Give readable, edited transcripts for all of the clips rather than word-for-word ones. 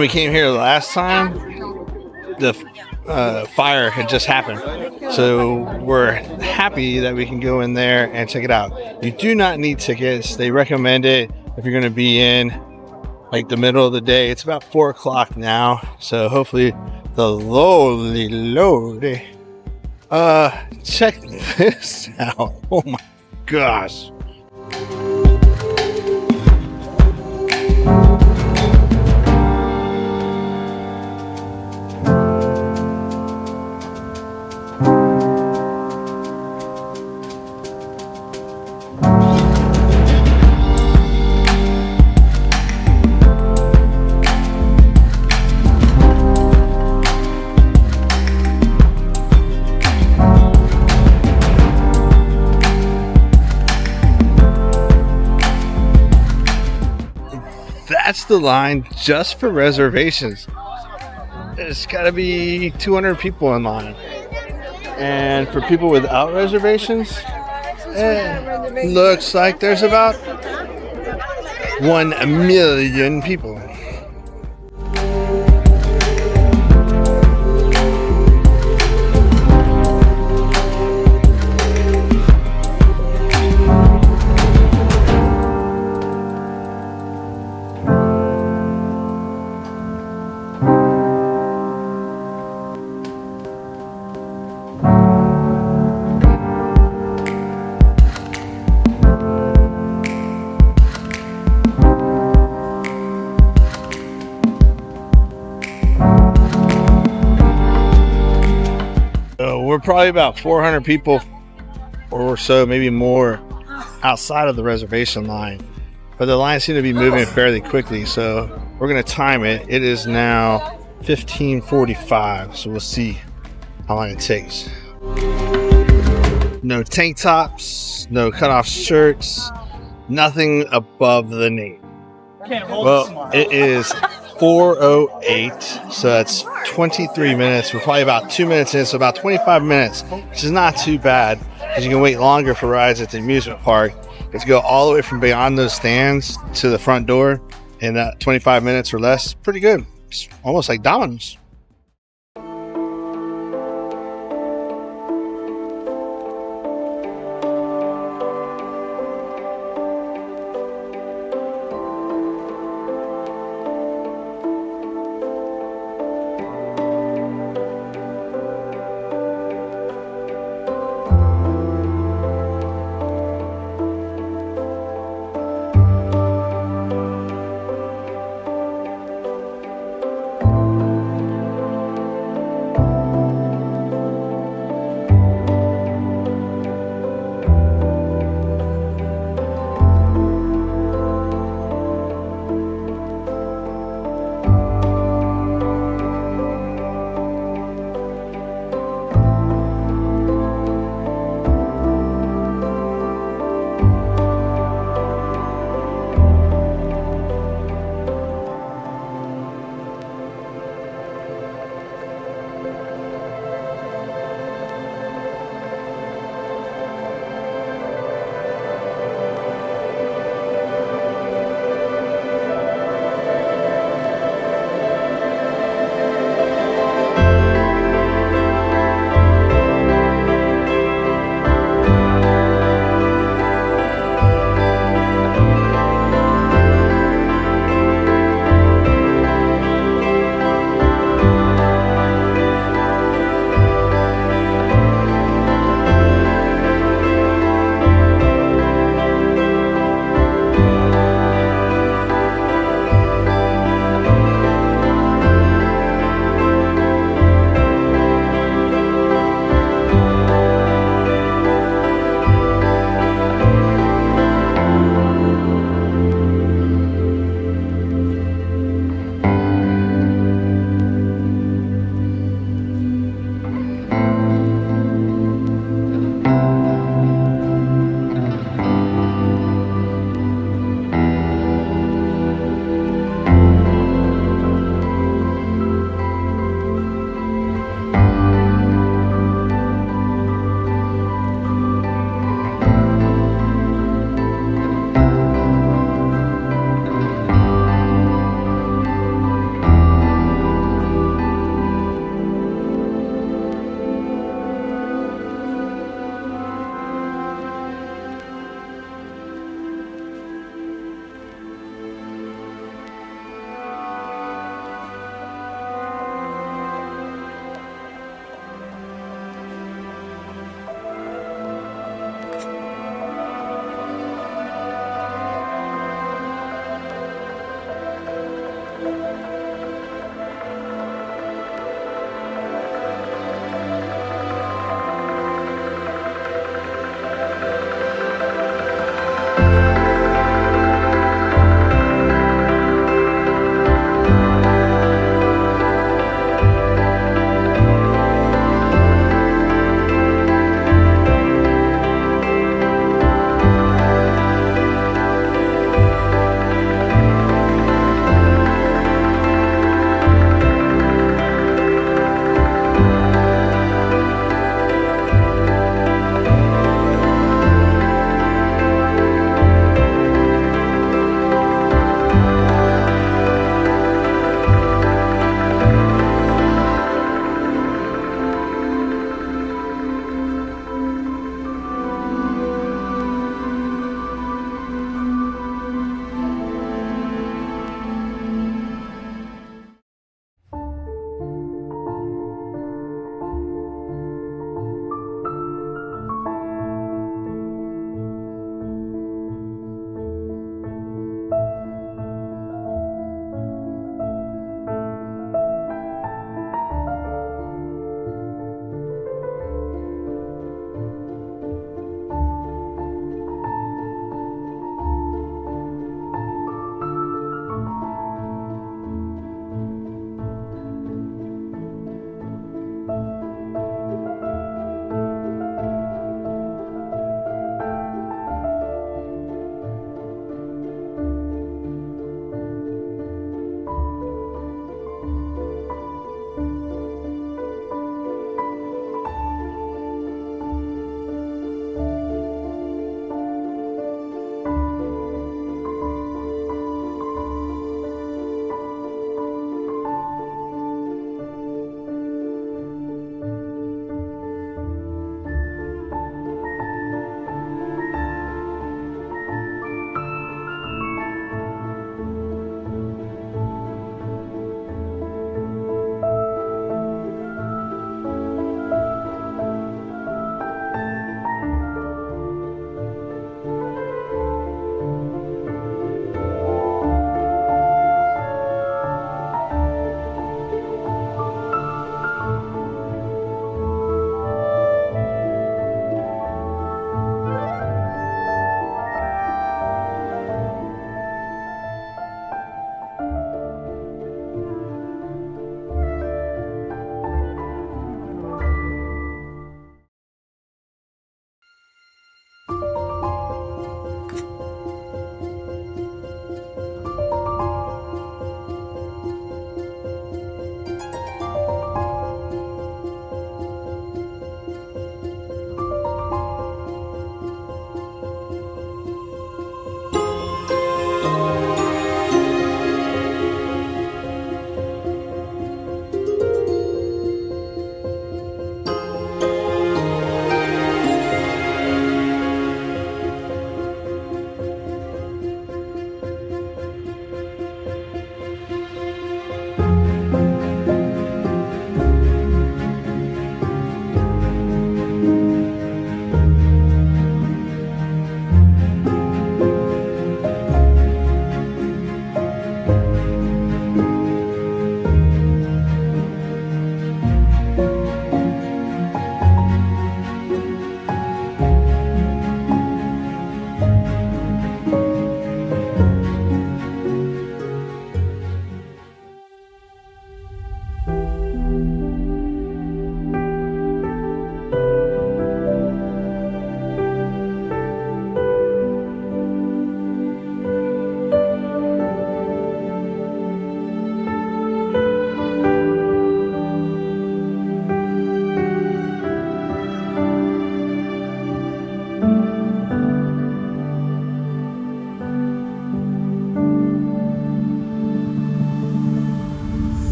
when we came here last time, the fire had just happened. So we're happy that we can go in there and check it out. You do not need tickets. They recommend it if you're going to be in like the middle of the day. It's about 4 o'clock now. So hopefully the lowly check this out. Oh my gosh. That's the line just for reservations. There's got to be 200 people in line. And for people without reservations, looks like there's about 1 million people. We're probably about 400 people or so, maybe more, outside of the reservation line. But the lines seem to be moving fairly quickly, so we're going to time it. It is now 15:45, so we'll see how long it takes. No tank tops, no cutoff shirts, nothing above the knee. Well, it is 4:08, so that's 23 minutes. We're probably about 2 minutes in, so about 25 minutes, which is not too bad, because you can wait longer for rides at the amusement park. It's go all the way from beyond those stands to the front door in 25 minutes or less. Pretty good. It's almost like Domino's.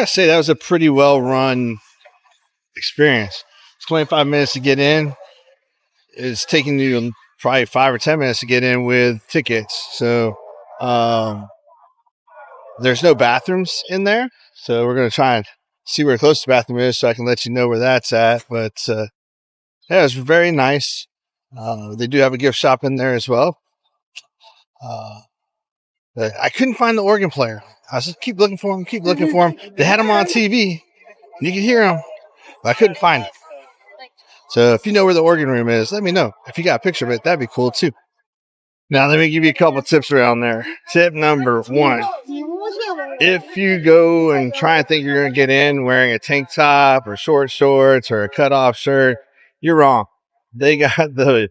gotta say that was a pretty well run experience. It's 25 minutes to get in. It's taking you probably 5 or 10 minutes to get in with tickets. So there's no bathrooms in there. So we're going to try and see where the closest bathroom is so I can let you know where that's at. But yeah, it's very nice. They do have a gift shop in there as well. I couldn't find the organ player. I was just keep looking for him. They had him on TV. You could hear him, but I couldn't find him. So if you know where the organ room is, let me know. If you got a picture of it, that'd be cool too. Now, let me give you a couple tips around there. Tip number 1. If you go and try and think you're going to get in wearing a tank top or short shorts or a cutoff shirt, you're wrong. They got the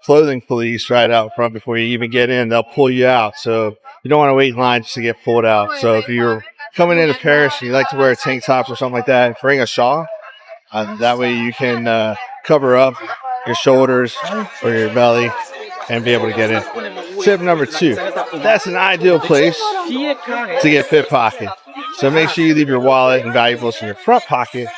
clothing police right out front before you even get in. They'll pull you out. So you don't want to wait in line just to get pulled out. So if you're coming into Paris and you like to wear tank tops or something like that, bring a shawl. That way you can cover up your shoulders or your belly and be able to get in. Tip number 2, that's an ideal place to get pickpocketed. So make sure you leave your wallet and valuables in your front pocket,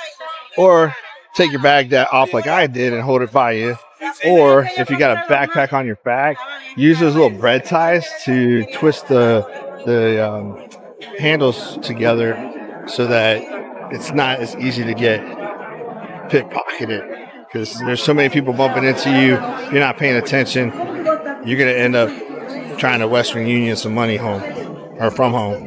or take your bag off like I did and hold it by you. Or if you got a backpack on your back, use those little bread ties to twist the handles together so that it's not as easy to get pickpocketed. Because there's so many people bumping into you, you're not paying attention, you're going to end up trying to Western Union some money home or from home.